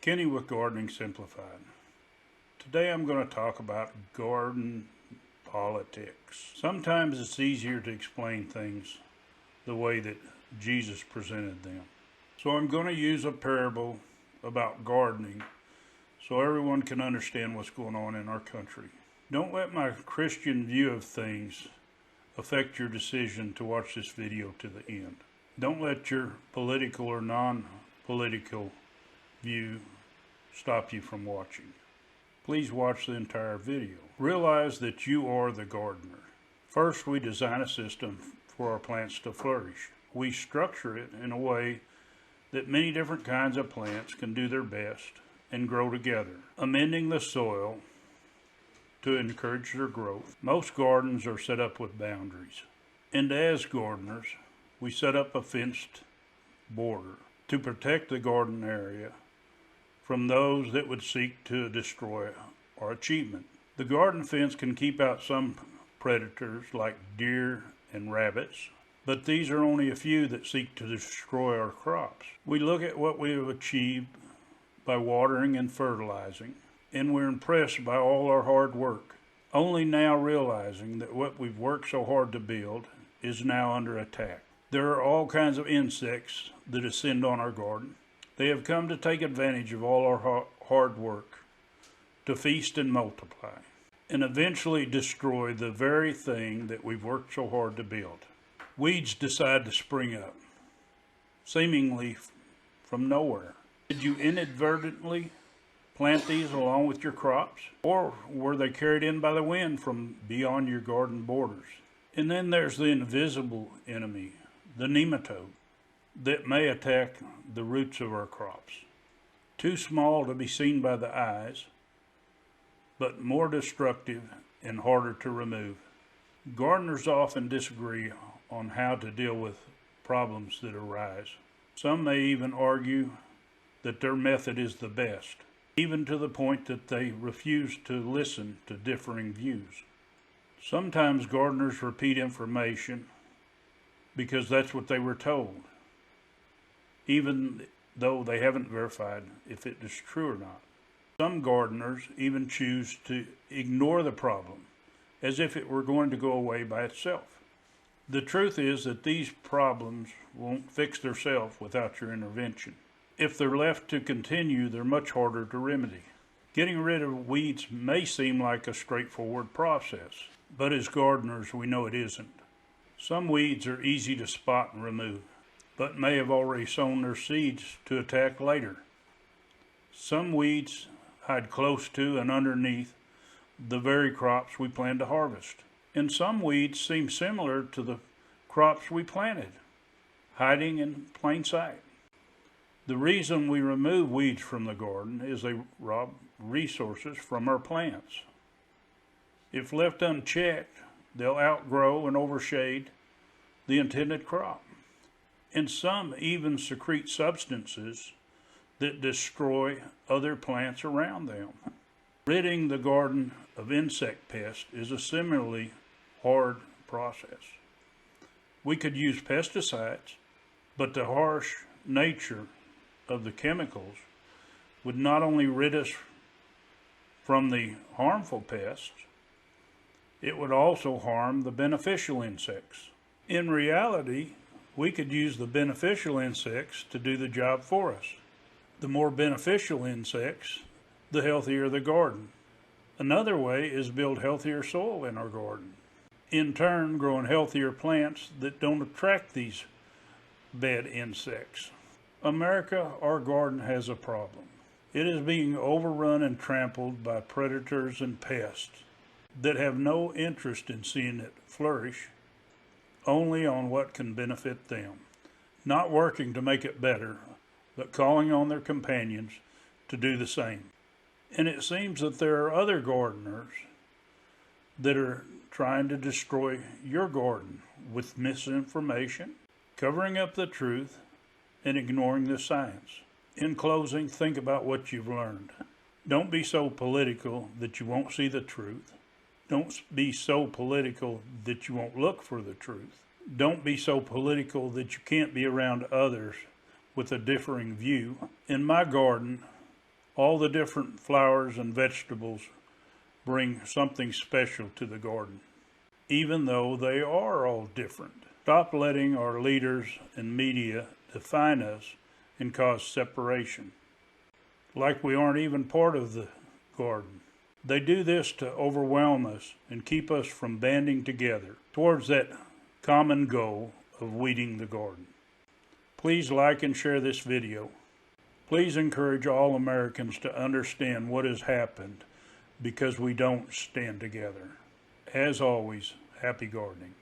Kenny with Gardening Simplified. Today I'm going to talk about garden politics. Sometimes it's easier to explain things the way that Jesus presented them. So I'm going to use a parable about gardening so everyone can understand what's going on in our country. Don't let my Christian view of things affect your decision to watch this video to the end. Don't let your political or non-political view stop you from watching. Please watch the entire video. Realize that you are the gardener. First, we design a system for our plants to flourish. We structure it in a way that many different kinds of plants can do their best and grow together, amending the soil to encourage their growth. Most gardens are set up with boundaries, and as gardeners, we set up a fenced border to protect the garden area from those that would seek to destroy our achievement. The garden fence can keep out some predators like deer and rabbits, but these are only a few that seek to destroy our crops. We look at what we have achieved by watering and fertilizing, and we're impressed by all our hard work, only now realizing that what we've worked so hard to build is now under attack. There are all kinds of insects that descend on our garden. They have come to take advantage of all our hard work, to feast and multiply, and eventually destroy the very thing that we've worked so hard to build. Weeds decide to spring up, seemingly from nowhere. Did you inadvertently plant these along with your crops? Or were they carried in by the wind from beyond your garden borders? And then there's the invisible enemy, the nematode, that may attack the roots of our crops. Too small to be seen by the eyes, but more destructive and harder to remove. Gardeners often disagree on how to deal with problems that arise. Some may even argue that their method is the best, even to the point that they refuse to listen to differing views. Sometimes gardeners repeat information because that's what they were told, even though they haven't verified if it is true or not. Some gardeners even choose to ignore the problem as if it were going to go away by itself. The truth is that these problems won't fix themselves without your intervention. If they're left to continue, they're much harder to remedy. Getting rid of weeds may seem like a straightforward process, but as gardeners we know it isn't. Some weeds are easy to spot and remove, but may have already sown their seeds to attack later. Some weeds hide close to and underneath the very crops we plan to harvest. And some weeds seem similar to the crops we planted, hiding in plain sight. The reason we remove weeds from the garden is they rob resources from our plants. If left unchecked, they'll outgrow and overshade the intended crop. And some even secrete substances that destroy other plants around them. Ridding the garden of insect pests is a similarly hard process. We could use pesticides, but the harsh nature of the chemicals would not only rid us from the harmful pests, it would also harm the beneficial insects. In reality, we could use the beneficial insects to do the job for us. The more beneficial insects, the healthier the garden. Another way is build healthier soil in our garden. In turn, growing healthier plants that don't attract these bad insects. America, our garden has a problem. It is being overrun and trampled by predators and pests that have no interest in seeing it flourish, only on what can benefit them, not working to make it better, but calling on their companions to do the same. And it seems that there are other gardeners that are trying to destroy your garden with misinformation, covering up the truth, and ignoring the science. In closing, think about what you've learned. Don't be so political that you won't see the truth. Don't be so political that you won't look for the truth. Don't be so political that you can't be around others with a differing view. In my garden, All the different flowers and vegetables bring something special to the garden, even though they are all different. Stop letting our leaders and media define us and cause separation, like we aren't even part of the garden. They do this to overwhelm us and keep us from banding together towards that common goal of weeding the garden. Please like and share this video. Please encourage all Americans to understand what has happened because we don't stand together. As always, happy gardening.